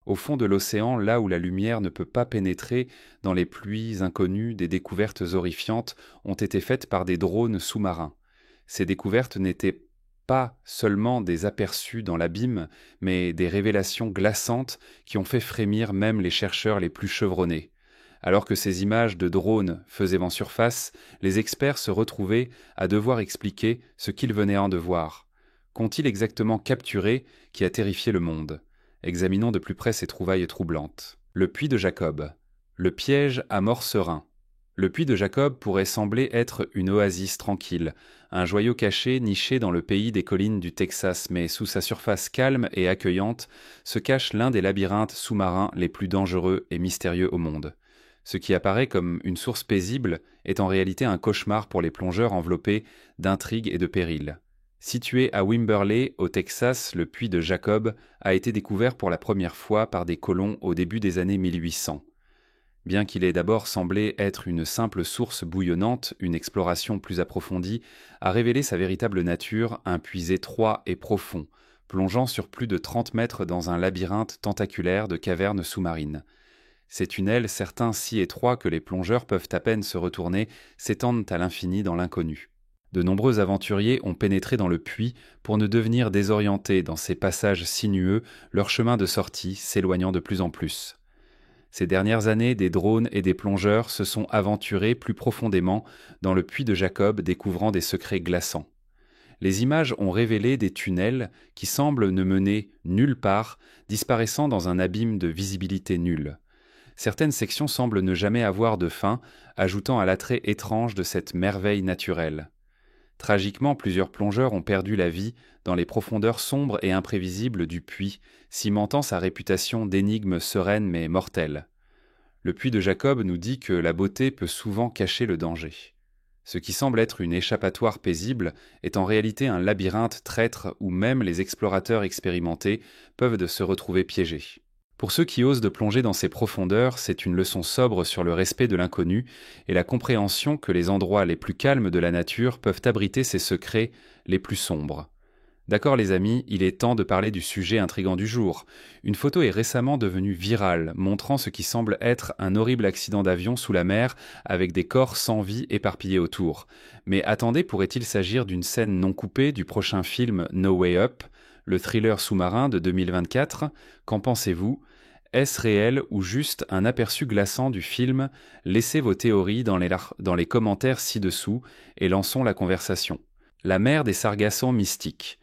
Au fond de l'océan, là où la lumière ne peut pas pénétrer, dans les pluies inconnues, des découvertes horrifiantes ont été faites par des drones sous-marins. Ces découvertes n'étaient pas seulement des aperçus dans l'abîme, mais des révélations glaçantes qui ont fait frémir même les chercheurs les plus chevronnés. Alors que ces images de drones faisaient vent surface, les experts se retrouvaient à devoir expliquer ce qu'ils venaient de voir. Qu'ont-ils exactement capturé qui a terrifié le monde ? Examinons de plus près ces trouvailles troublantes. Le puits de Jacob. Le piège à mort serein. Le puits de Jacob pourrait sembler être une oasis tranquille, un joyau caché niché dans le pays des collines du Texas, mais sous sa surface calme et accueillante se cache l'un des labyrinthes sous-marins les plus dangereux et mystérieux au monde. Ce qui apparaît comme une source paisible est en réalité un cauchemar pour les plongeurs enveloppés d'intrigues et de périls. Situé à Wimberley, au Texas, le puits de Jacob a été découvert pour la première fois par des colons au début des années 1800. Bien qu'il ait d'abord semblé être une simple source bouillonnante, une exploration plus approfondie a révélé sa véritable nature, un puits étroit et profond, plongeant sur plus de 30 mètres dans un labyrinthe tentaculaire de cavernes sous-marines. Ces tunnels, certains si étroits que les plongeurs peuvent à peine se retourner, s'étendent à l'infini dans l'inconnu. De nombreux aventuriers ont pénétré dans le puits pour ne devenir désorientés dans ces passages sinueux, leur chemin de sortie s'éloignant de plus en plus. Ces dernières années, des drones et des plongeurs se sont aventurés plus profondément dans le puits de Jacob, découvrant des secrets glaçants. Les images ont révélé des tunnels qui semblent ne mener nulle part, disparaissant dans un abîme de visibilité nulle. Certaines sections semblent ne jamais avoir de fin, ajoutant à l'attrait étrange de cette merveille naturelle. Tragiquement, plusieurs plongeurs ont perdu la vie dans les profondeurs sombres et imprévisibles du puits, cimentant sa réputation d'énigme sereine mais mortelle. Le puits de Jacob nous dit que la beauté peut souvent cacher le danger. Ce qui semble être une échappatoire paisible est en réalité un labyrinthe traître où même les explorateurs expérimentés peuvent se retrouver piégés. Pour ceux qui osent de plonger dans ces profondeurs, c'est une leçon sobre sur le respect de l'inconnu et la compréhension que les endroits les plus calmes de la nature peuvent abriter ses secrets les plus sombres. D'accord les amis, il est temps de parler du sujet intrigant du jour. Une photo est récemment devenue virale, montrant ce qui semble être un horrible accident d'avion sous la mer avec des corps sans vie éparpillés autour. Mais attendez, pourrait-il s'agir d'une scène non coupée du prochain film No Way Up, le thriller sous-marin de 2024 ? Qu'en pensez-vous ? Est-ce réel ou juste un aperçu glaçant du film ? Laissez vos théories dans les commentaires ci-dessous et lançons la conversation. La mer des Sargassons mystiques.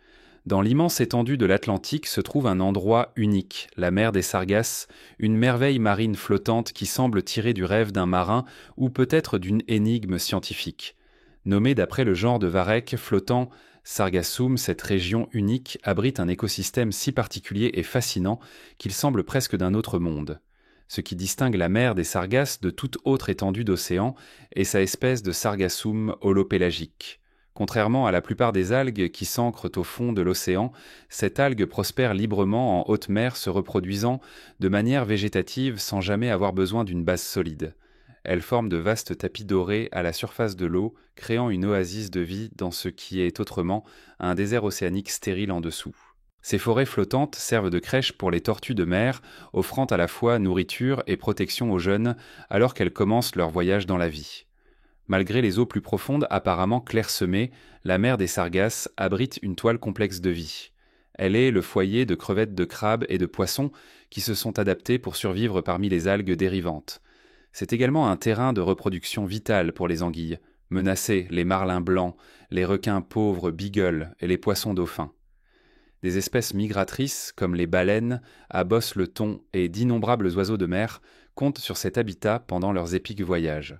Dans l'immense étendue de l'Atlantique se trouve un endroit unique, la mer des Sargasses, une merveille marine flottante qui semble tirer du rêve d'un marin ou peut-être d'une énigme scientifique. Nommée d'après le genre de varech flottant Sargassum, cette région unique abrite un écosystème si particulier et fascinant qu'il semble presque d'un autre monde. Ce qui distingue la mer des Sargasses de toute autre étendue d'océan est sa espèce de Sargassum holopélagique. Contrairement à la plupart des algues qui s'ancrent au fond de l'océan, cette algue prospère librement en haute mer, se reproduisant de manière végétative sans jamais avoir besoin d'une base solide. Elle forme de vastes tapis dorés à la surface de l'eau, créant une oasis de vie dans ce qui est autrement un désert océanique stérile en dessous. Ces forêts flottantes servent de crèche pour les tortues de mer, offrant à la fois nourriture et protection aux jeunes alors qu'elles commencent leur voyage dans la vie. Malgré les eaux plus profondes apparemment clairsemées, la mer des Sargasses abrite une toile complexe de vie. Elle est le foyer de crevettes de crabes et de poissons qui se sont adaptés pour survivre parmi les algues dérivantes. C'est également un terrain de reproduction vital pour les anguilles, menacées, les marlins blancs, les requins pauvres beagles et les poissons dauphins. Des espèces migratrices, comme les baleines, à bosse le thon et d'innombrables oiseaux de mer, comptent sur cet habitat pendant leurs épiques voyages.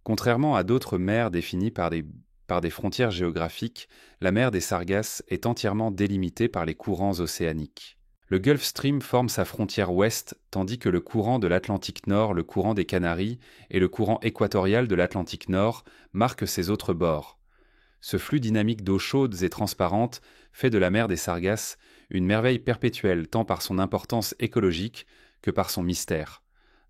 Contrairement à d'autres mers définies par des frontières géographiques, la mer des Sargasses est entièrement délimitée par les courants océaniques. Le Gulf Stream forme sa frontière ouest, tandis que le courant de l'Atlantique Nord, le courant des Canaries et le courant équatorial de l'Atlantique Nord marquent ses autres bords. Ce flux dynamique d'eau chaudes et transparentes fait de la mer des Sargasses une merveille perpétuelle tant par son importance écologique que par son mystère.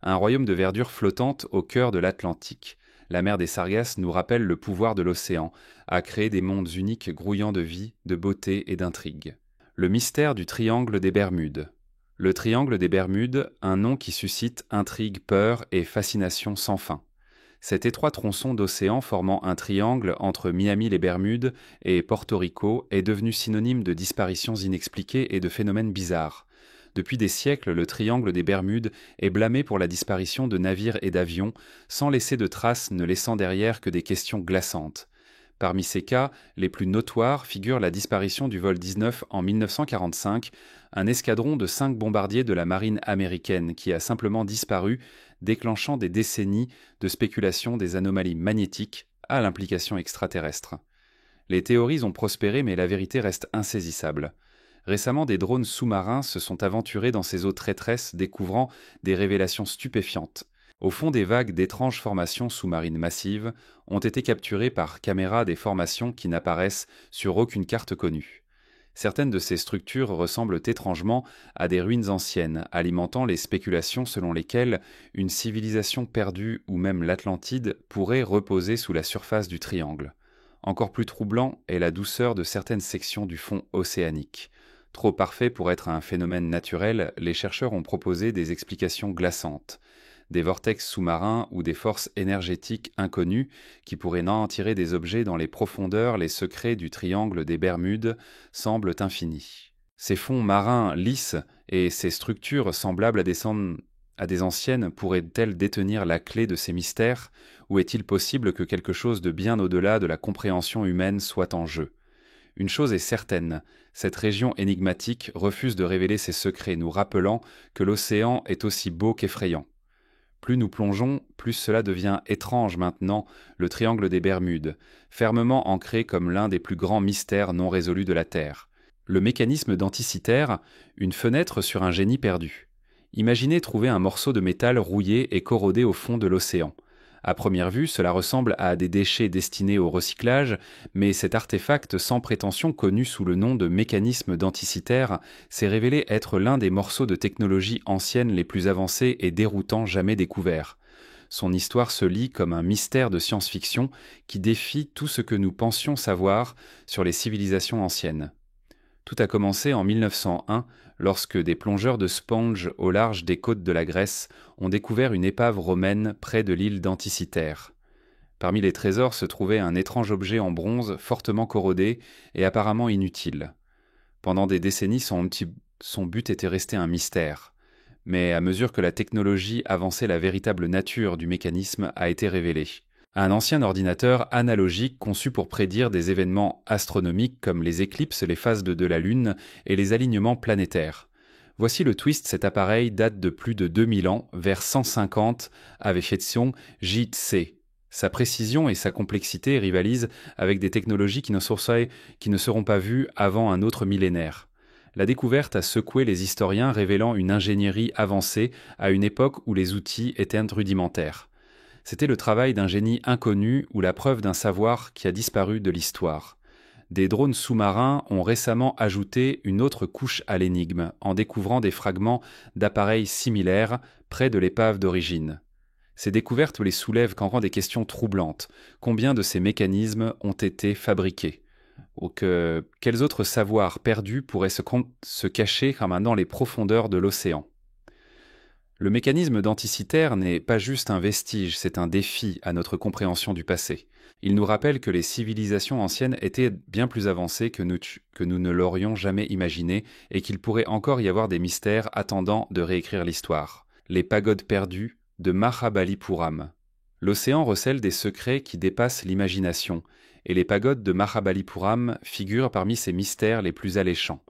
Un royaume de verdure flottante au cœur de l'Atlantique. La mer des Sargasses nous rappelle le pouvoir de l'océan à créer des mondes uniques grouillant de vie, de beauté et d'intrigue. Le mystère du triangle des Bermudes. Le triangle des Bermudes, un nom qui suscite intrigue, peur et fascination sans fin. Cet étroit tronçon d'océan formant un triangle entre Miami-les-Bermudes et Porto Rico est devenu synonyme de disparitions inexpliquées et de phénomènes bizarres. Depuis des siècles, le triangle des Bermudes est blâmé pour la disparition de navires et d'avions, sans laisser de traces, ne laissant derrière que des questions glaçantes. Parmi ces cas, les plus notoires figurent la disparition du vol 19 en 1945, un escadron de 5 bombardiers de la marine américaine qui a simplement disparu, déclenchant des décennies de spéculation des anomalies magnétiques à l'implication extraterrestre. Les théories ont prospéré, mais la vérité reste insaisissable. Récemment, des drones sous-marins se sont aventurés dans ces eaux traîtresses, découvrant des révélations stupéfiantes. Au fond des vagues d'étranges formations sous-marines massives ont été capturées par caméra des formations qui n'apparaissent sur aucune carte connue. Certaines de ces structures ressemblent étrangement à des ruines anciennes, alimentant les spéculations selon lesquelles une civilisation perdue ou même l'Atlantide pourrait reposer sous la surface du triangle. Encore plus troublant est la douceur de certaines sections du fond océanique. Trop parfait pour être un phénomène naturel, les chercheurs ont proposé des explications glaçantes. Des vortex sous-marins ou des forces énergétiques inconnues qui pourraient en tirer des objets dans les profondeurs, les secrets du triangle des Bermudes semblent infinis. Ces fonds marins lisses et ces structures semblables à des anciennes pourraient-elles détenir la clé de ces mystères, ou est-il possible que quelque chose de bien au-delà de la compréhension humaine soit en jeu ? Une chose est certaine, cette région énigmatique refuse de révéler ses secrets, nous rappelant que l'océan est aussi beau qu'effrayant. Plus nous plongeons, plus cela devient étrange maintenant, le triangle des Bermudes, fermement ancré comme l'un des plus grands mystères non résolus de la Terre. Le mécanisme d'Anticythère, une fenêtre sur un génie perdu. Imaginez trouver un morceau de métal rouillé et corrodé au fond de l'océan. À première vue, cela ressemble à des déchets destinés au recyclage, mais cet artefact sans prétention connu sous le nom de mécanisme d'Anticythère s'est révélé être l'un des morceaux de technologie ancienne les plus avancés et déroutants jamais découverts. Son histoire se lit comme un mystère de science-fiction qui défie tout ce que nous pensions savoir sur les civilisations anciennes. Tout a commencé en 1901, lorsque des plongeurs de sponge au large des côtes de la Grèce ont découvert une épave romaine près de l'île d'Anticythère. Parmi les trésors se trouvait un étrange objet en bronze fortement corrodé et apparemment inutile. Pendant des décennies, son but était resté un mystère. Mais à mesure que la technologie avançait, la véritable nature du mécanisme a été révélée. Un ancien ordinateur analogique conçu pour prédire des événements astronomiques comme les éclipses, les phases de la Lune et les alignements planétaires. Voici le twist, cet appareil date de plus de 2000 ans, vers 150 Avefetion JC. Sa précision et sa complexité rivalisent avec des technologies qui ne seront pas vues avant un autre millénaire. La découverte a secoué les historiens, révélant une ingénierie avancée à une époque où les outils étaient rudimentaires. C'était le travail d'un génie inconnu ou la preuve d'un savoir qui a disparu de l'histoire. Des drones sous-marins ont récemment ajouté une autre couche à l'énigme, en découvrant des fragments d'appareils similaires près de l'épave d'origine. Ces découvertes les soulèvent qu'en des questions troublantes. Combien de ces mécanismes ont été fabriqués ? Quels autres savoirs perdus pourraient se cacher dans les profondeurs de l'océan ? Le mécanisme d'Anticythère n'est pas juste un vestige, c'est un défi à notre compréhension du passé. Il nous rappelle que les civilisations anciennes étaient bien plus avancées que nous ne l'aurions jamais imaginé et qu'il pourrait encore y avoir des mystères attendant de réécrire l'histoire. Les pagodes perdues de Mahabalipuram. L'océan recèle des secrets qui dépassent l'imagination, et les pagodes de Mahabalipuram figurent parmi ces mystères les plus alléchants.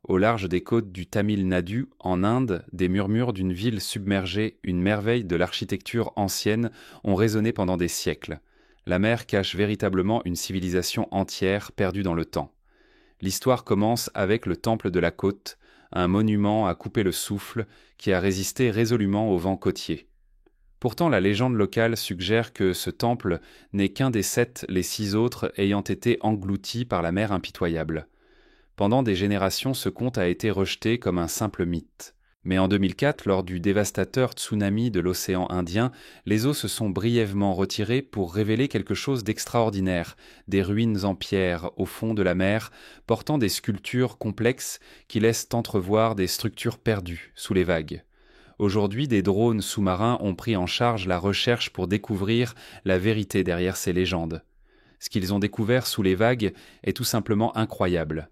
Au large des côtes du Tamil Nadu, en Inde, des murmures d'une ville submergée, une merveille de l'architecture ancienne, ont résonné pendant des siècles. La mer cache véritablement une civilisation entière perdue dans le temps. L'histoire commence avec le temple de la côte, un monument à couper le souffle qui a résisté résolument au vent côtier. Pourtant, la légende locale suggère que ce temple n'est qu'un des 7, les 6 autres ayant été engloutis par la mer impitoyable. Pendant des générations, ce conte a été rejeté comme un simple mythe. Mais en 2004, lors du dévastateur tsunami de l'océan Indien, les eaux se sont brièvement retirées pour révéler quelque chose d'extraordinaire, des ruines en pierre au fond de la mer, portant des sculptures complexes qui laissent entrevoir des structures perdues sous les vagues. Aujourd'hui, des drones sous-marins ont pris en charge la recherche pour découvrir la vérité derrière ces légendes. Ce qu'ils ont découvert sous les vagues est tout simplement incroyable.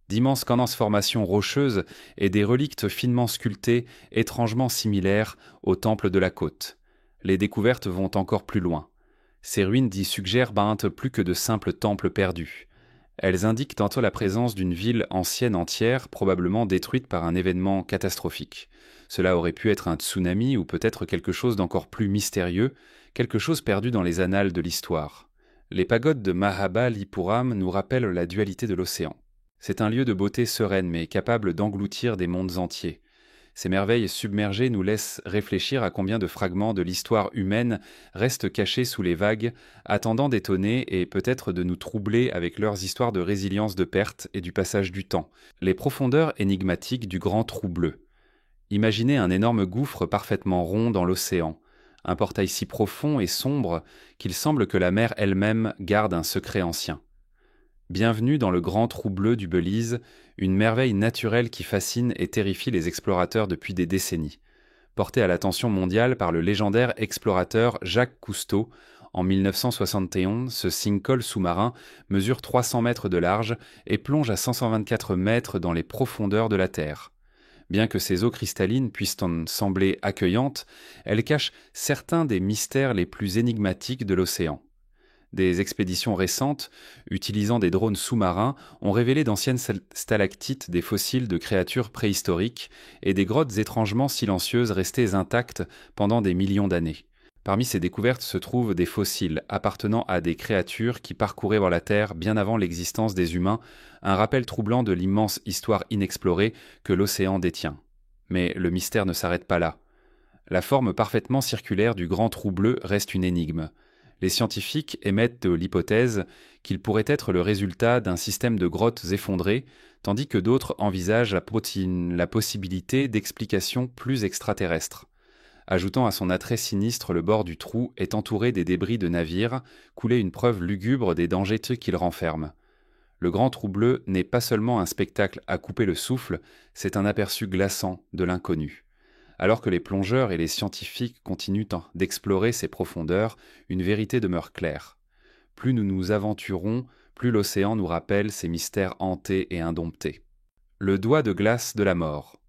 D'immenses formations rocheuses et des reliques finement sculptées, étrangement similaires aux temples de la côte. Les découvertes vont encore plus loin. Ces ruines y suggèrent plus que de simples temples perdus. Elles indiquent tantôt la présence d'une ville ancienne entière, probablement détruite par un événement catastrophique. Cela aurait pu être un tsunami ou peut-être quelque chose d'encore plus mystérieux, quelque chose perdu dans les annales de l'histoire. Les pagodes de Mahabalipuram nous rappellent la dualité de l'océan. C'est un lieu de beauté sereine mais capable d'engloutir des mondes entiers. Ces merveilles submergées nous laissent réfléchir à combien de fragments de l'histoire humaine restent cachés sous les vagues, attendant d'étonner et peut-être de nous troubler avec leurs histoires de résilience de perte et du passage du temps, les profondeurs énigmatiques du grand trou bleu. Imaginez un énorme gouffre parfaitement rond dans l'océan, un portail si profond et sombre qu'il semble que la mer elle-même garde un secret ancien. Bienvenue dans le grand trou bleu du Belize, une merveille naturelle qui fascine et terrifie les explorateurs depuis des décennies. Porté à l'attention mondiale par le légendaire explorateur Jacques Cousteau, en 1971, ce sinkhole sous-marin mesure 300 mètres de large et plonge à 524 mètres dans les profondeurs de la Terre. Bien que ces eaux cristallines puissent en sembler accueillantes, elles cachent certains des mystères les plus énigmatiques de l'océan. Des expéditions récentes, utilisant des drones sous-marins, ont révélé d'anciennes stalactites des fossiles de créatures préhistoriques et des grottes étrangement silencieuses restées intactes pendant des millions d'années. Parmi ces découvertes se trouvent des fossiles appartenant à des créatures qui parcouraient la Terre bien avant l'existence des humains, un rappel troublant de l'immense histoire inexplorée que l'océan détient. Mais le mystère ne s'arrête pas là. La forme parfaitement circulaire du grand trou bleu reste une énigme. Les scientifiques émettent l'hypothèse qu'il pourrait être le résultat d'un système de grottes effondrées, tandis que d'autres envisagent la possibilité d'explications plus extraterrestres. Ajoutant à son attrait sinistre, le bord du trou est entouré des débris de navires, coulée une preuve lugubre des dangers qu'il renferme. Le grand trou bleu n'est pas seulement un spectacle à couper le souffle, c'est un aperçu glaçant de l'inconnu. Alors que les plongeurs et les scientifiques continuent d'explorer ces profondeurs, une vérité demeure claire. Plus nous nous aventurons, plus l'océan nous rappelle ses mystères hantés et indomptés. Le doigt de glace de la mort.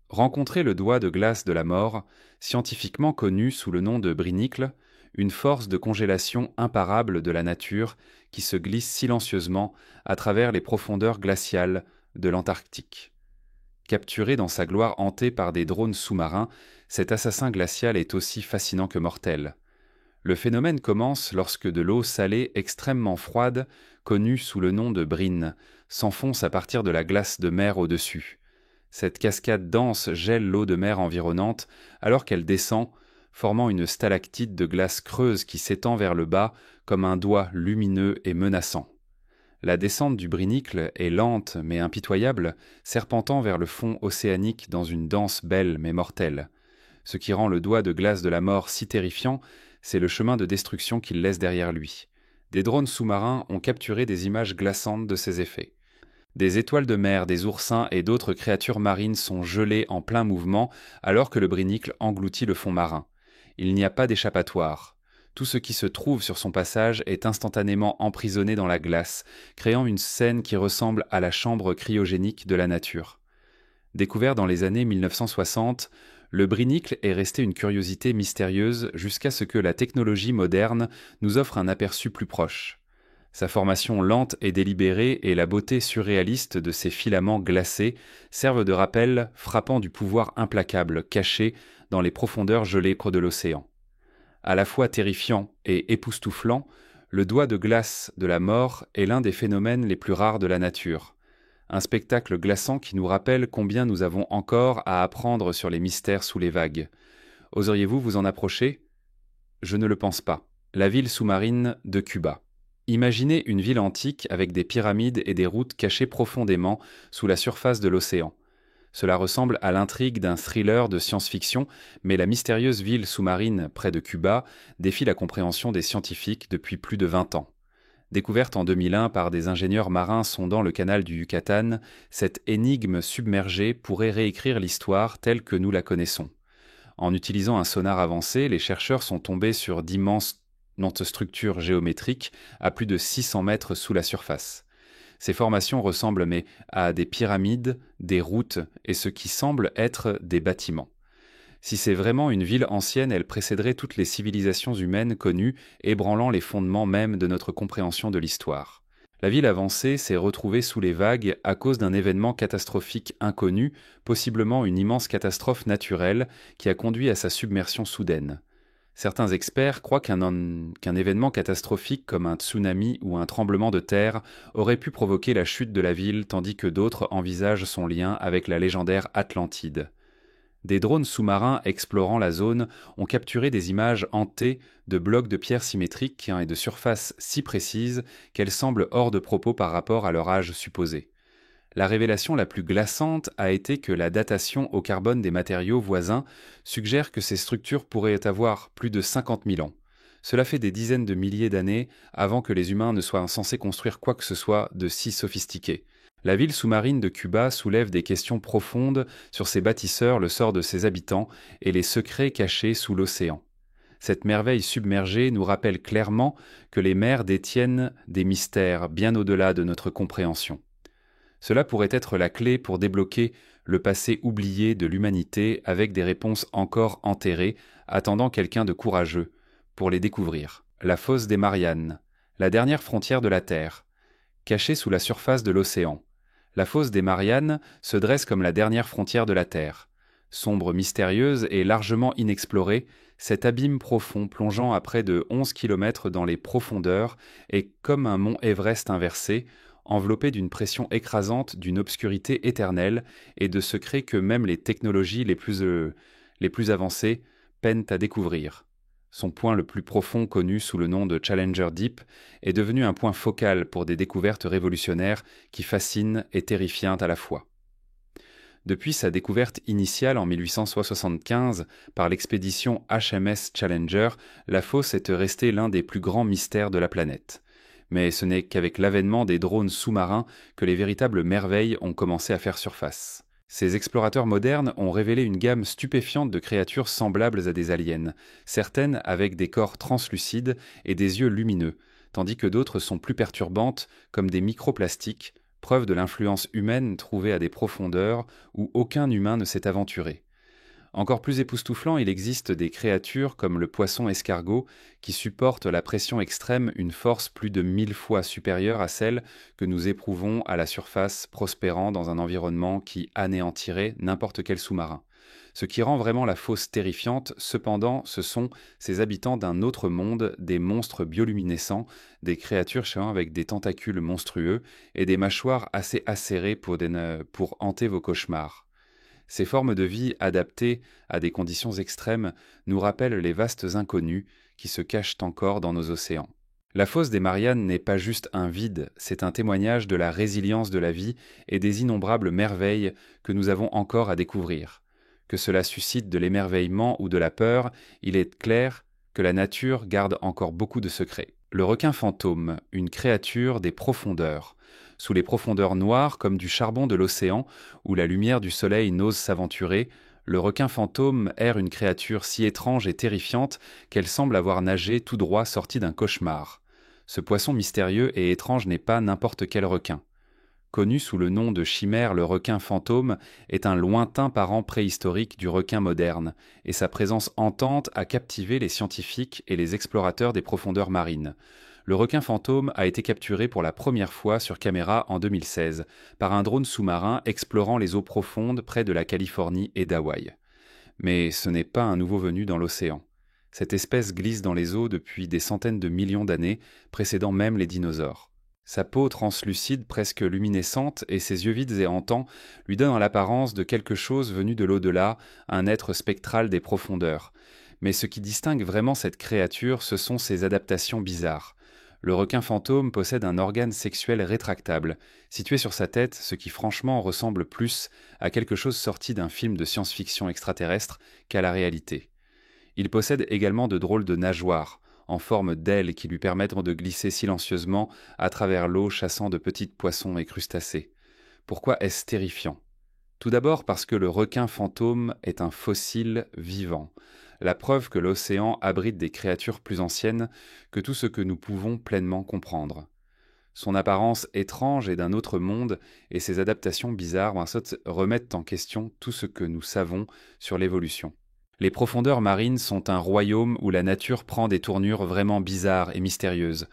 Rencontrer le doigt de glace de la mort, scientifiquement connu sous le nom de brinicle, une force de congélation imparable de la nature qui se glisse silencieusement à travers les profondeurs glaciales de l'Antarctique. Capturé dans sa gloire hantée par des drones sous-marins, cet assassin glacial est aussi fascinant que mortel. Le phénomène commence lorsque de l'eau salée extrêmement froide, connue sous le nom de brine, s'enfonce à partir de la glace de mer au-dessus. Cette cascade dense gèle l'eau de mer environnante alors qu'elle descend, formant une stalactite de glace creuse qui s'étend vers le bas comme un doigt lumineux et menaçant. La descente du brinicle est lente mais impitoyable, serpentant vers le fond océanique dans une danse belle mais mortelle. Ce qui rend le doigt de glace de la mort si terrifiant, c'est le chemin de destruction qu'il laisse derrière lui. Des drones sous-marins ont capturé des images glaçantes de ces effets. Des étoiles de mer, des oursins et d'autres créatures marines sont gelées en plein mouvement alors que le brinicle engloutit le fond marin. Il n'y a pas d'échappatoire. Tout ce qui se trouve sur son passage est instantanément emprisonné dans la glace, créant une scène qui ressemble à la chambre cryogénique de la nature. Découvert dans les années 1960, le brinicle est resté une curiosité mystérieuse jusqu'à ce que la technologie moderne nous offre un aperçu plus proche. Sa formation lente et délibérée et la beauté surréaliste de ses filaments glacés servent de rappel frappant du pouvoir implacable caché dans les profondeurs gelées de l'océan. À la fois terrifiant et époustouflant, le doigt de glace de la mort est l'un des phénomènes les plus rares de la nature. Un spectacle glaçant qui nous rappelle combien nous avons encore à apprendre sur les mystères sous les vagues. Oseriez-vous vous en approcher ? Je ne le pense pas. La ville sous-marine de Cuba. Imaginez une ville antique avec des pyramides et des routes cachées profondément sous la surface de l'océan. Cela ressemble à l'intrigue d'un thriller de science-fiction, mais la mystérieuse ville sous-marine près de Cuba défie la compréhension des scientifiques depuis plus de 20 ans. Découverte en 2001 par des ingénieurs marins sondant le canal du Yucatan, cette énigme submergée pourrait réécrire l'histoire telle que nous la connaissons. En utilisant un sonar avancé, les chercheurs sont tombés sur d'immenses structures géométriques à plus de 600 mètres sous la surface. Ces formations ressemblent mais à des pyramides, des routes et ce qui semble être des bâtiments. Si c'est vraiment une ville ancienne, elle précéderait toutes les civilisations humaines connues, ébranlant les fondements même de notre compréhension de l'histoire. La ville avancée s'est retrouvée sous les vagues à cause d'un événement catastrophique inconnu, possiblement une immense catastrophe naturelle qui a conduit à sa submersion soudaine. Certains experts croient qu'un événement catastrophique comme un tsunami ou un tremblement de terre aurait pu provoquer la chute de la ville, tandis que d'autres envisagent son lien avec la légendaire Atlantide. Des drones sous-marins explorant la zone ont capturé des images hantées de blocs de pierre symétriques et de surfaces si précises qu'elles semblent hors de propos par rapport à leur âge supposé. La révélation la plus glaçante a été que la datation au carbone des matériaux voisins suggère que ces structures pourraient avoir plus de 50 000 ans. Cela fait des dizaines de milliers d'années avant que les humains ne soient censés construire quoi que ce soit de si sophistiqué. La ville sous-marine de Cuba soulève des questions profondes sur ses bâtisseurs, le sort de ses habitants et les secrets cachés sous l'océan. Cette merveille submergée nous rappelle clairement que les mers détiennent des mystères bien au-delà de notre compréhension. Cela pourrait être la clé pour débloquer le passé oublié de l'humanité avec des réponses encore enterrées, attendant quelqu'un de courageux pour les découvrir. La fosse des Mariannes, la dernière frontière de la Terre. Cachée sous la surface de l'océan, la fosse des Mariannes se dresse comme la dernière frontière de la Terre. Sombre, mystérieuse et largement inexplorée, cet abîme profond plongeant à près de 11 km dans les profondeurs est comme un mont Everest inversé, enveloppé d'une pression écrasante, d'une obscurité éternelle et de secrets que même les technologies les plus avancées peinent à découvrir. Son point le plus profond, connu sous le nom de Challenger Deep, est devenu un point focal pour des découvertes révolutionnaires qui fascinent et terrifient à la fois. Depuis sa découverte initiale en 1875 par l'expédition HMS Challenger, la fosse est restée l'un des plus grands mystères de la planète. Mais ce n'est qu'avec l'avènement des drones sous-marins que les véritables merveilles ont commencé à faire surface. Ces explorateurs modernes ont révélé une gamme stupéfiante de créatures semblables à des aliens, certaines avec des corps translucides et des yeux lumineux, tandis que d'autres sont plus perturbantes comme des microplastiques, preuve de l'influence humaine trouvée à des profondeurs où aucun humain ne s'est aventuré. Encore plus époustouflant, il existe des créatures comme le poisson escargot qui supportent la pression extrême une force plus de 1000 fois supérieure à celle que nous éprouvons à la surface, prospérant dans un environnement qui anéantirait n'importe quel sous-marin. Ce qui rend vraiment la fosse terrifiante, cependant, ce sont ces habitants d'un autre monde, des monstres bioluminescents, des créatures avec des tentacules monstrueux et des mâchoires assez acérées pour hanter vos cauchemars. Ces formes de vie adaptées à des conditions extrêmes nous rappellent les vastes inconnus qui se cachent encore dans nos océans. La fosse des Mariannes n'est pas juste un vide, c'est un témoignage de la résilience de la vie et des innombrables merveilles que nous avons encore à découvrir. Que cela suscite de l'émerveillement ou de la peur, il est clair que la nature garde encore beaucoup de secrets. Le requin fantôme, une créature des profondeurs. Sous les profondeurs noires comme du charbon de l'océan, où la lumière du soleil n'ose s'aventurer, le requin fantôme erre une créature si étrange et terrifiante qu'elle semble avoir nagé tout droit sortie d'un cauchemar. Ce poisson mystérieux et étrange n'est pas n'importe quel requin. Connu sous le nom de chimère, le requin fantôme est un lointain parent préhistorique du requin moderne, et sa présence hantante a captivé les scientifiques et les explorateurs des profondeurs marines. Le requin fantôme a été capturé pour la première fois sur caméra en 2016 par un drone sous-marin explorant les eaux profondes près de la Californie et d'Hawaï. Mais ce n'est pas un nouveau venu dans l'océan. Cette espèce glisse dans les eaux depuis des centaines de millions d'années, précédant même les dinosaures. Sa peau translucide, presque luminescente, et ses yeux vides et hantants lui donnent l'apparence de quelque chose venu de l'au-delà, un être spectral des profondeurs. Mais ce qui distingue vraiment cette créature, ce sont ses adaptations bizarres. Le requin fantôme possède un organe sexuel rétractable, situé sur sa tête, ce qui franchement ressemble plus à quelque chose sorti d'un film de science-fiction extraterrestre qu'à la réalité. Il possède également de drôles de nageoires, en forme d'ailes qui lui permettent de glisser silencieusement à travers l'eau chassant de petits poissons et crustacés. Pourquoi est-ce terrifiant ? Tout d'abord parce que le requin fantôme est un fossile vivant, la preuve que l'océan abrite des créatures plus anciennes que tout ce que nous pouvons pleinement comprendre. Son apparence étrange est d'un autre monde et ses adaptations bizarres remettent en question tout ce que nous savons sur l'évolution. Les profondeurs marines sont un royaume où la nature prend des tournures vraiment bizarres et mystérieuses.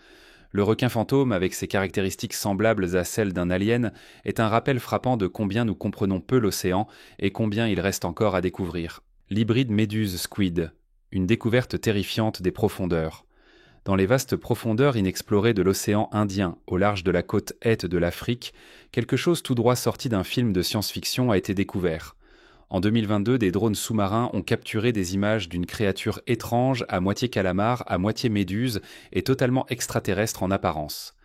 Le requin fantôme, avec ses caractéristiques semblables à celles d'un alien, est un rappel frappant de combien nous comprenons peu l'océan et combien il reste encore à découvrir. L'hybride méduse-squid, une découverte terrifiante des profondeurs. Dans les vastes profondeurs inexplorées de l'océan Indien, au large de la côte est de l'Afrique, quelque chose tout droit sorti d'un film de science-fiction a été découvert. En 2022, des drones sous-marins ont capturé des images d'une créature étrange, à moitié calamar, à moitié méduse et totalement extraterrestre en apparence.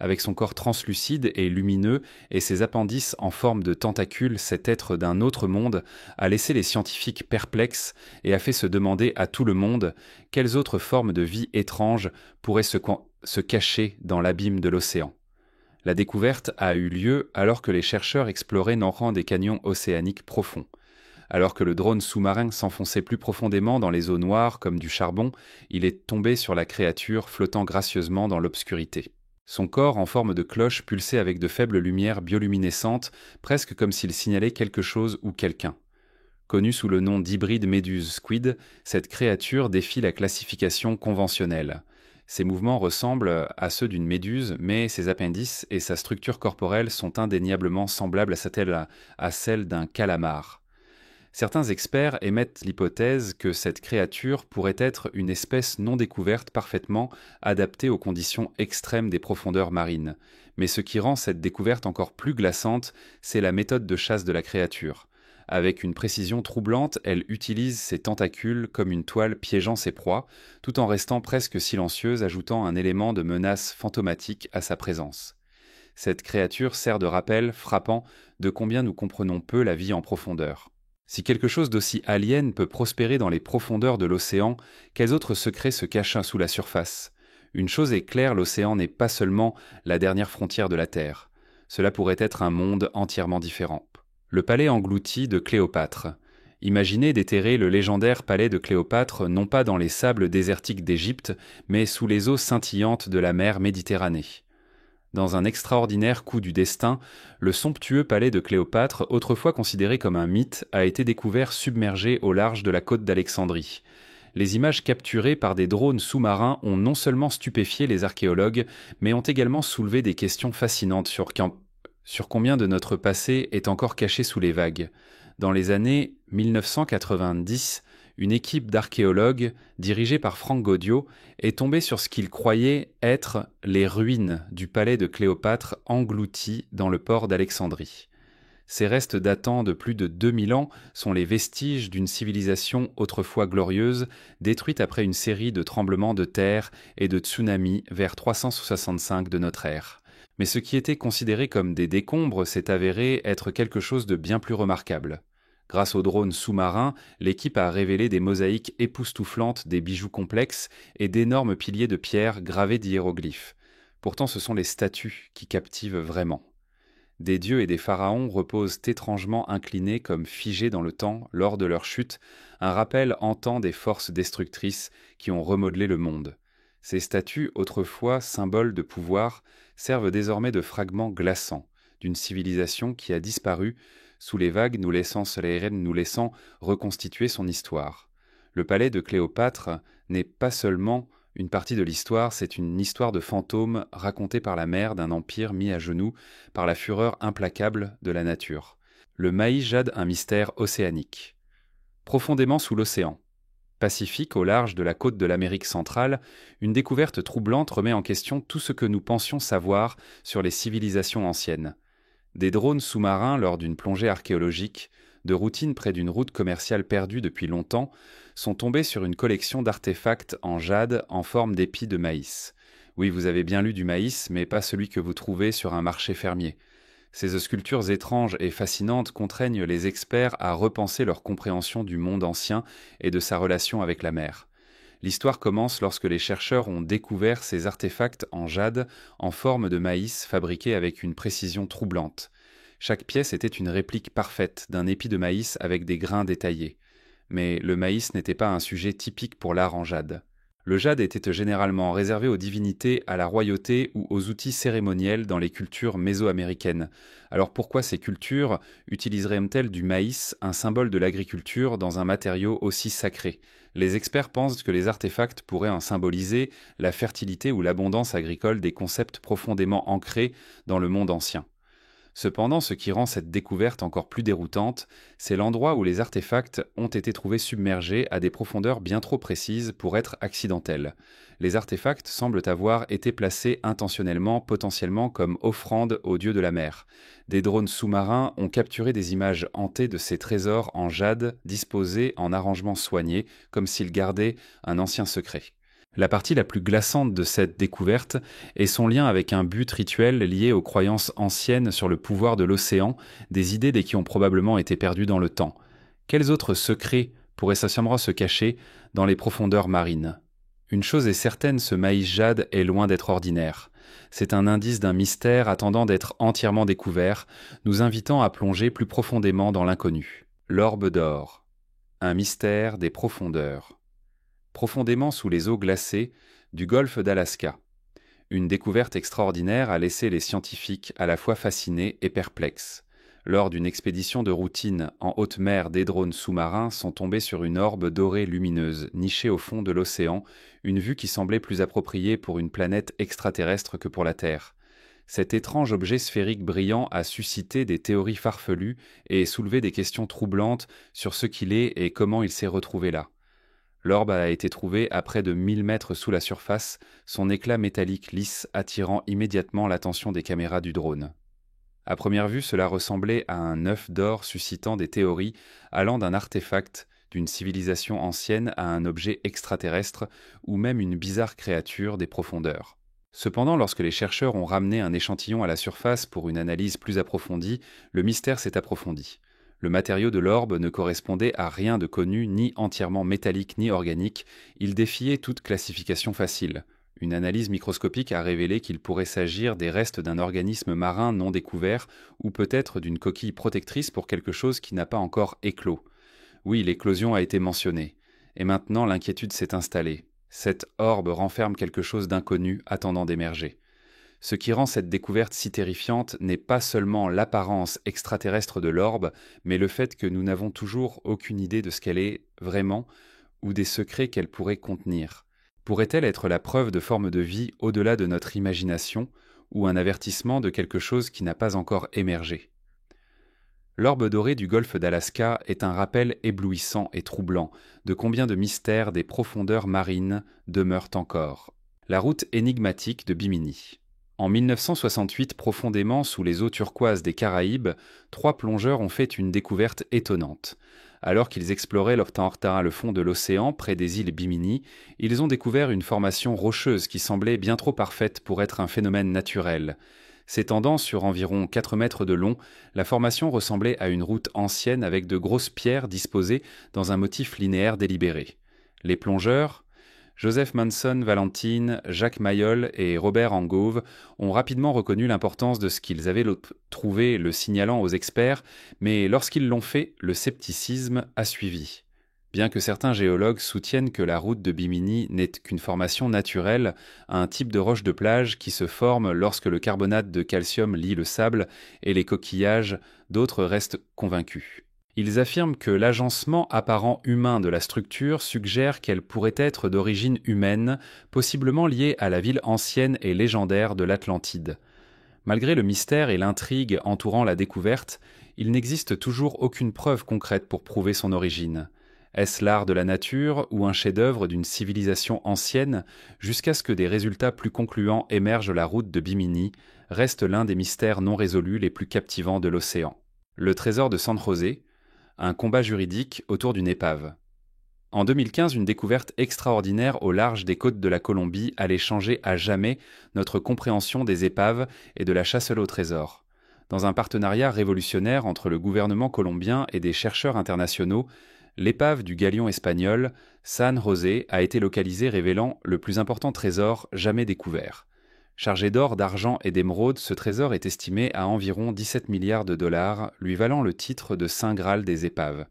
Avec son corps translucide et lumineux et ses appendices en forme de tentacules, cet être d'un autre monde a laissé les scientifiques perplexes et a fait se demander à tout le monde quelles autres formes de vie étranges pourraient se cacher dans l'abîme de l'océan. La découverte a eu lieu alors que les chercheurs exploraient Nanran des canyons océaniques profonds. Alors que le drone sous-marin s'enfonçait plus profondément dans les eaux noires comme du charbon, il est tombé sur la créature flottant gracieusement dans l'obscurité. Son corps en forme de cloche pulsait avec de faibles lumières bioluminescentes, presque comme s'il signalait quelque chose ou quelqu'un. Connue sous le nom d'hybride méduse-squid, cette créature défie la classification conventionnelle. Ses mouvements ressemblent à ceux d'une méduse, mais ses appendices et sa structure corporelle sont indéniablement semblables à celles d'un calamar. Certains experts émettent l'hypothèse que cette créature pourrait être une espèce non découverte parfaitement adaptée aux conditions extrêmes des profondeurs marines. Mais ce qui rend cette découverte encore plus glaçante, c'est la méthode de chasse de la créature. Avec une précision troublante, elle utilise ses tentacules comme une toile piégeant ses proies, tout en restant presque silencieuse, ajoutant un élément de menace fantomatique à sa présence. Cette créature sert de rappel frappant de combien nous comprenons peu la vie en profondeur. Si quelque chose d'aussi alien peut prospérer dans les profondeurs de l'océan, quels autres secrets se cachent sous la surface ? Une chose est claire, l'océan n'est pas seulement la dernière frontière de la Terre. Cela pourrait être un monde entièrement différent. Le palais englouti de Cléopâtre. Imaginez déterrer le légendaire palais de Cléopâtre non pas dans les sables désertiques d'Égypte, mais sous les eaux scintillantes de la mer Méditerranée. Dans un extraordinaire coup du destin, le somptueux palais de Cléopâtre, autrefois considéré comme un mythe, a été découvert submergé au large de la côte d'Alexandrie. Les images capturées par des drones sous-marins ont non seulement stupéfié les archéologues, mais ont également soulevé des questions fascinantes sur combien de notre passé est encore caché sous les vagues. Dans les années 1990, une équipe d'archéologues, dirigée par Franck Gaudio, est tombée sur ce qu'ils croyaient être les ruines du palais de Cléopâtre englouties dans le port d'Alexandrie. Ces restes datant de plus de 2000 ans sont les vestiges d'une civilisation autrefois glorieuse, détruite après une série de tremblements de terre et de tsunamis vers 365 de notre ère. Mais ce qui était considéré comme des décombres s'est avéré être quelque chose de bien plus remarquable. Grâce aux drones sous-marins, l'équipe a révélé des mosaïques époustouflantes, des bijoux complexes et d'énormes piliers de pierre gravés d'hiéroglyphes. Pourtant, ce sont les statues qui captivent vraiment. Des dieux et des pharaons reposent étrangement inclinés comme figés dans le temps lors de leur chute, un rappel hantant des forces destructrices qui ont remodelé le monde. Ces statues, autrefois symboles de pouvoir, servent désormais de fragments glaçants d'une civilisation qui a disparu sous les vagues, nous laissant reconstituer son histoire. Le palais de Cléopâtre n'est pas seulement une partie de l'histoire, c'est une histoire de fantômes racontée par la mère d'un empire mis à genoux par la fureur implacable de la nature. Le Maï jade un mystère océanique. Profondément sous l'océan Pacifique, au large de la côte de l'Amérique centrale, une découverte troublante remet en question tout ce que nous pensions savoir sur les civilisations anciennes. Des drones sous-marins lors d'une plongée archéologique, de routine près d'une route commerciale perdue depuis longtemps, sont tombés sur une collection d'artefacts en jade en forme d'épis de maïs. Oui, vous avez bien lu du maïs, mais pas celui que vous trouvez sur un marché fermier. Ces sculptures étranges et fascinantes contraignent les experts à repenser leur compréhension du monde ancien et de sa relation avec la mer. L'histoire commence lorsque les chercheurs ont découvert ces artefacts en jade en forme de maïs fabriqués avec une précision troublante. Chaque pièce était une réplique parfaite d'un épi de maïs avec des grains détaillés. Mais le maïs n'était pas un sujet typique pour l'art en jade. Le jade était généralement réservé aux divinités, à la royauté ou aux outils cérémoniels dans les cultures mésoaméricaines. Alors pourquoi ces cultures utiliseraient-elles du maïs, un symbole de l'agriculture, dans un matériau aussi sacré? Les experts pensent que les artefacts pourraient en symboliser la fertilité ou l'abondance agricole, des concepts profondément ancrés dans le monde ancien. Cependant, ce qui rend cette découverte encore plus déroutante, c'est l'endroit où les artefacts ont été trouvés submergés à des profondeurs bien trop précises pour être accidentels. Les artefacts semblent avoir été placés intentionnellement, potentiellement comme offrande aux dieux de la mer. Des drones sous-marins ont capturé des images hantées de ces trésors en jade disposés en arrangements soignés, comme s'ils gardaient un ancien secret. La partie la plus glaçante de cette découverte est son lien avec un but rituel lié aux croyances anciennes sur le pouvoir de l'océan, des idées qui ont probablement été perdues dans le temps. Quels autres secrets pourraient sincèrement se cacher dans les profondeurs marines? Une chose est certaine, ce maïs jade est loin d'être ordinaire. C'est un indice d'un mystère attendant d'être entièrement découvert, nous invitant à plonger plus profondément dans l'inconnu. L'orbe d'or. Un mystère des profondeurs. Profondément sous les eaux glacées du golfe d'Alaska. Une découverte extraordinaire a laissé les scientifiques à la fois fascinés et perplexes. Lors d'une expédition de routine en haute mer, des drones sous-marins sont tombés sur une orbe dorée lumineuse, nichée au fond de l'océan, une vue qui semblait plus appropriée pour une planète extraterrestre que pour la Terre. Cet étrange objet sphérique brillant a suscité des théories farfelues et soulevé des questions troublantes sur ce qu'il est et comment il s'est retrouvé là. L'orbe a été trouvé à près de 1000 mètres sous la surface, son éclat métallique lisse attirant immédiatement l'attention des caméras du drone. À première vue, cela ressemblait à un œuf d'or suscitant des théories allant d'un artefact d'une civilisation ancienne à un objet extraterrestre ou même une bizarre créature des profondeurs. Cependant, lorsque les chercheurs ont ramené un échantillon à la surface pour une analyse plus approfondie, le mystère s'est approfondi. Le matériau de l'orbe ne correspondait à rien de connu, ni entièrement métallique ni organique, il défiait toute classification facile. Une analyse microscopique a révélé qu'il pourrait s'agir des restes d'un organisme marin non découvert, ou peut-être d'une coquille protectrice pour quelque chose qui n'a pas encore éclos. Oui, l'éclosion a été mentionnée. Et maintenant l'inquiétude s'est installée. Cette orbe renferme quelque chose d'inconnu attendant d'émerger. Ce qui rend cette découverte si terrifiante n'est pas seulement l'apparence extraterrestre de l'orbe, mais le fait que nous n'avons toujours aucune idée de ce qu'elle est vraiment ou des secrets qu'elle pourrait contenir. Pourrait-elle être la preuve de formes de vie au-delà de notre imagination ou un avertissement de quelque chose qui n'a pas encore émergé? L'orbe doré du golfe d'Alaska est un rappel éblouissant et troublant de combien de mystères des profondeurs marines demeurent encore. La route énigmatique de Bimini. En 1968, profondément sous les eaux turquoises des Caraïbes, 3 plongeurs ont fait une découverte étonnante. Alors qu'ils exploraient leur le fond de l'océan, près des îles Bimini, ils ont découvert une formation rocheuse qui semblait bien trop parfaite pour être un phénomène naturel. S'étendant sur environ 4 mètres de long, la formation ressemblait à une route ancienne avec de grosses pierres disposées dans un motif linéaire délibéré. Les plongeurs, Joseph Manson Valentine, Jacques Mayol et Robert Angove ont rapidement reconnu l'importance de ce qu'ils avaient trouvé, le signalant aux experts, mais lorsqu'ils l'ont fait, le scepticisme a suivi. Bien que certains géologues soutiennent que la route de Bimini n'est qu'une formation naturelle, un type de roche de plage qui se forme lorsque le carbonate de calcium lie le sable et les coquillages, d'autres restent convaincus. Ils affirment que l'agencement apparent humain de la structure suggère qu'elle pourrait être d'origine humaine, possiblement liée à la ville ancienne et légendaire de l'Atlantide. Malgré le mystère et l'intrigue entourant la découverte, il n'existe toujours aucune preuve concrète pour prouver son origine. Est-ce l'art de la nature ou un chef-d'œuvre d'une civilisation ancienne, jusqu'à ce que des résultats plus concluants émergent? La route de Bimini reste l'un des mystères non résolus les plus captivants de l'océan. Le trésor de San José, un combat juridique autour d'une épave. En 2015, une découverte extraordinaire au large des côtes de la Colombie allait changer à jamais notre compréhension des épaves et de la chasse au trésor. Dans un partenariat révolutionnaire entre le gouvernement colombien et des chercheurs internationaux, l'épave du galion espagnol San José a été localisée, révélant le plus important trésor jamais découvert. Chargé d'or, d'argent et d'émeraudes, ce trésor est estimé à environ 17 milliards de dollars, lui valant le titre de Saint Graal des épaves.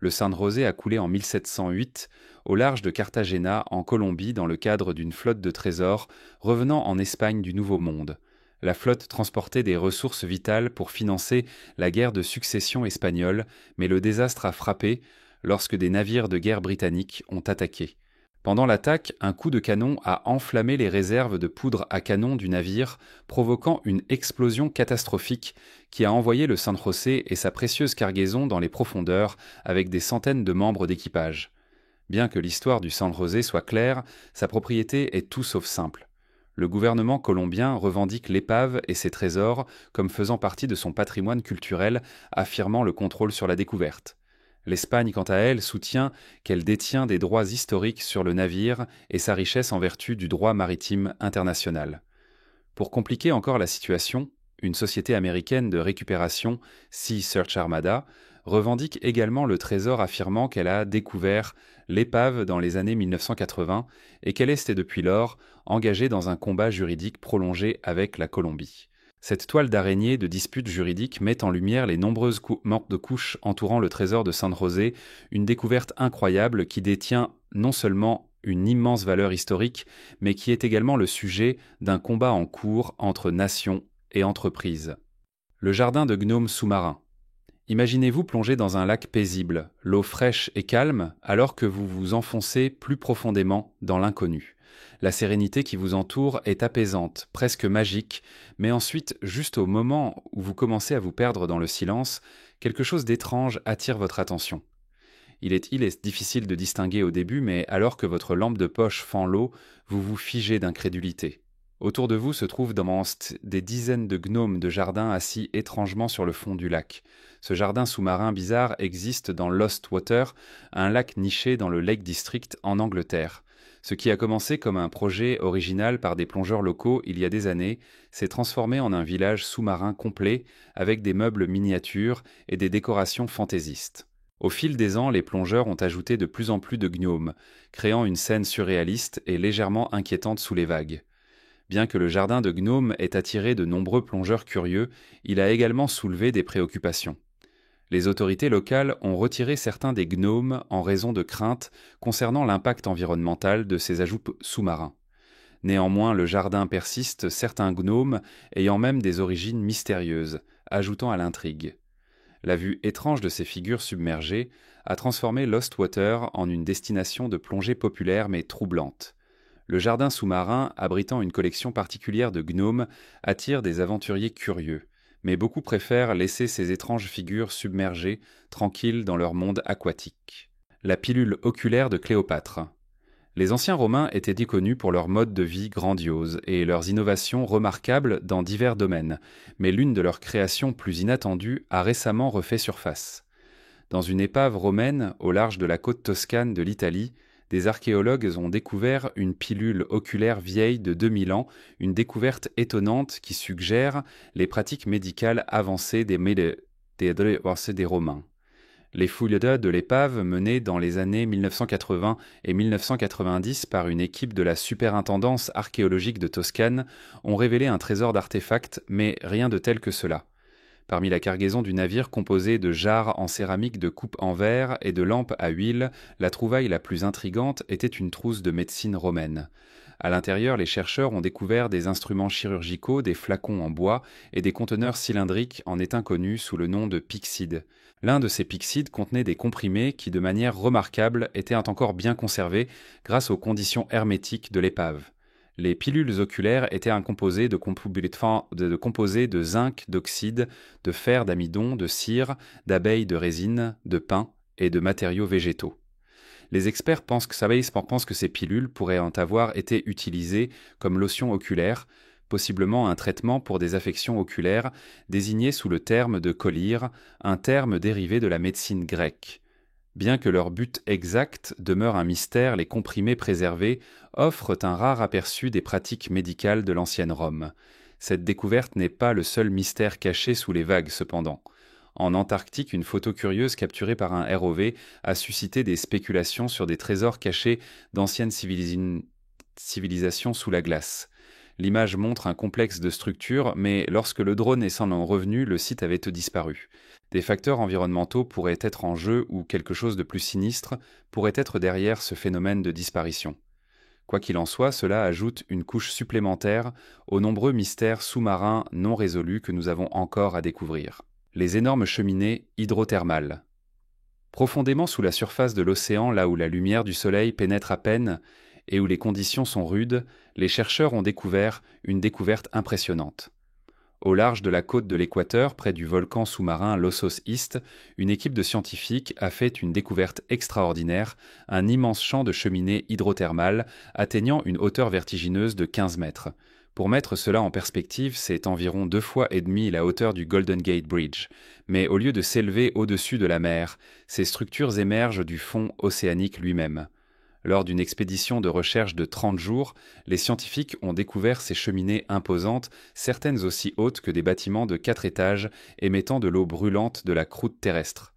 Le San José a coulé en 1708 au large de Cartagena, en Colombie, dans le cadre d'une flotte de trésors revenant en Espagne du Nouveau Monde. La flotte transportait des ressources vitales pour financer la guerre de succession espagnole, mais le désastre a frappé lorsque des navires de guerre britanniques ont attaqué. Pendant l'attaque, un coup de canon a enflammé les réserves de poudre à canon du navire, provoquant une explosion catastrophique qui a envoyé le San José et sa précieuse cargaison dans les profondeurs avec des centaines de membres d'équipage. Bien que l'histoire du San José soit claire, sa propriété est tout sauf simple. Le gouvernement colombien revendique l'épave et ses trésors comme faisant partie de son patrimoine culturel, affirmant le contrôle sur la découverte. L'Espagne, quant à elle, soutient qu'elle détient des droits historiques sur le navire et sa richesse en vertu du droit maritime international. Pour compliquer encore la situation, une société américaine de récupération, Sea Search Armada, revendique également le trésor, affirmant qu'elle a découvert l'épave dans les années 1980 et qu'elle est depuis lors engagée dans un combat juridique prolongé avec la Colombie. Cette toile d'araignée de disputes juridiques met en lumière les nombreuses mortes de couches entourant le trésor de San José, une découverte incroyable qui détient non seulement une immense valeur historique, mais qui est également le sujet d'un combat en cours entre nations et entreprises. Le jardin de gnomes sous-marins. Imaginez-vous plonger dans un lac paisible, l'eau fraîche et calme, alors que vous vous enfoncez plus profondément dans l'inconnu. La sérénité qui vous entoure est apaisante, presque magique, mais ensuite, juste au moment où vous commencez à vous perdre dans le silence, quelque chose d'étrange attire votre attention. Il est difficile de distinguer au début, mais alors que votre lampe de poche fend l'eau, vous vous figez d'incrédulité. Autour de vous se trouvent des dizaines de gnomes de jardin assis étrangement sur le fond du lac. Ce jardin sous-marin bizarre existe dans Lost Water, un lac niché dans le Lake District en Angleterre. Ce qui a commencé comme un projet original par des plongeurs locaux il y a des années s'est transformé en un village sous-marin complet avec des meubles miniatures et des décorations fantaisistes. Au fil des ans, les plongeurs ont ajouté de plus en plus de gnomes, créant une scène surréaliste et légèrement inquiétante sous les vagues. Bien que le jardin de gnomes ait attiré de nombreux plongeurs curieux, il a également soulevé des préoccupations. Les autorités locales ont retiré certains des gnomes en raison de craintes concernant l'impact environnemental de ces ajouts sous-marins. Néanmoins, le jardin persiste, certains gnomes ayant même des origines mystérieuses, ajoutant à l'intrigue. La vue étrange de ces figures submergées a transformé Lost Water en une destination de plongée populaire mais troublante. Le jardin sous-marin, abritant une collection particulière de gnomes, attire des aventuriers curieux, mais beaucoup préfèrent laisser ces étranges figures submergées, tranquilles dans leur monde aquatique. La pilule oculaire de Cléopâtre. Les anciens Romains étaient connus pour leur mode de vie grandiose et leurs innovations remarquables dans divers domaines, mais l'une de leurs créations plus inattendues a récemment refait surface. Dans une épave romaine au large de la côte toscane de l'Italie, des archéologues ont découvert une pilule oculaire vieille de 2000 ans, une découverte étonnante qui suggère les pratiques médicales avancées des Romains. Les fouilles de l'épave menées dans les années 1980 et 1990 par une équipe de la Superintendance archéologique de Toscane ont révélé un trésor d'artefacts, mais rien de tel que cela. Parmi la cargaison du navire composée de jarres en céramique, de coupes en verre et de lampes à huile, la trouvaille la plus intrigante était une trousse de médecine romaine. À l'intérieur, les chercheurs ont découvert des instruments chirurgicaux, des flacons en bois et des conteneurs cylindriques en étain connus sous le nom de pyxides. L'un de ces pyxides contenait des comprimés qui, de manière remarquable, étaient encore bien conservés grâce aux conditions hermétiques de l'épave. Les pilules oculaires étaient composées de zinc, d'oxyde, de fer, d'amidon, de cire, d'abeilles, de résine, de pin et de matériaux végétaux. Les experts pensent que ces pilules pourraient avoir été utilisées comme lotion oculaire, possiblement un traitement pour des affections oculaires désigné sous le terme de collyre, un terme dérivé de la médecine grecque. Bien que leur but exact demeure un mystère, les comprimés préservés offrent un rare aperçu des pratiques médicales de l'ancienne Rome. Cette découverte n'est pas le seul mystère caché sous les vagues, cependant. En Antarctique, une photo curieuse capturée par un ROV a suscité des spéculations sur des trésors cachés d'anciennes civilisations sous la glace. L'image montre un complexe de structures, mais lorsque le drone est s'en revenu, le site avait disparu. Des facteurs environnementaux pourraient être en jeu ou quelque chose de plus sinistre pourrait être derrière ce phénomène de disparition. Quoi qu'il en soit, cela ajoute une couche supplémentaire aux nombreux mystères sous-marins non résolus que nous avons encore à découvrir. Les énormes cheminées hydrothermales. Profondément sous la surface de l'océan, là où la lumière du soleil pénètre à peine et où les conditions sont rudes, les chercheurs ont découvert une découverte impressionnante. Au large de la côte de l'Équateur, près du volcan sous-marin Lossos East, une équipe de scientifiques a fait une découverte extraordinaire, un immense champ de cheminées hydrothermales atteignant une hauteur vertigineuse de 15 mètres. Pour mettre cela en perspective, c'est environ 2,5 fois la hauteur du Golden Gate Bridge. Mais au lieu de s'élever au-dessus de la mer, ces structures émergent du fond océanique lui-même. Lors d'une expédition de recherche de 30 jours, les scientifiques ont découvert ces cheminées imposantes, certaines aussi hautes que des bâtiments de 4 étages émettant de l'eau brûlante de la croûte terrestre.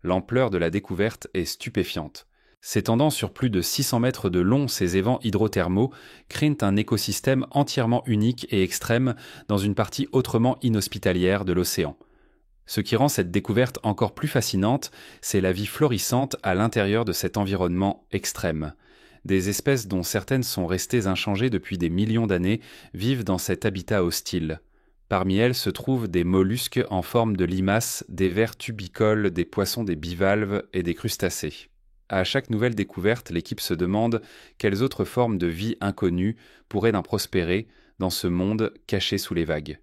L'ampleur de la découverte est stupéfiante. S'étendant sur plus de 600 mètres de long, ces évents hydrothermaux créent un écosystème entièrement unique et extrême dans une partie autrement inhospitalière de l'océan. Ce qui rend cette découverte encore plus fascinante, c'est la vie florissante à l'intérieur de cet environnement extrême. Des espèces dont certaines sont restées inchangées depuis des millions d'années vivent dans cet habitat hostile. Parmi elles se trouvent des mollusques en forme de limaces, des vers tubicoles, des poissons des bivalves et des crustacés. À chaque nouvelle découverte, l'équipe se demande quelles autres formes de vie inconnues pourraient en prospérer dans ce monde caché sous les vagues.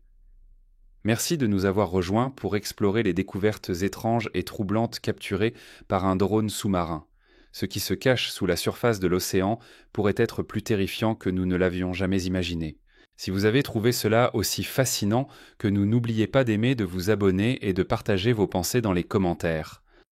Merci de nous avoir rejoints pour explorer les découvertes étranges et troublantes capturées par un drone sous-marin. Ce qui se cache sous la surface de l'océan pourrait être plus terrifiant que nous ne l'avions jamais imaginé. Si vous avez trouvé cela aussi fascinant que nous, n'oubliez pas d'aimer, de vous abonner et de partager vos pensées dans les commentaires.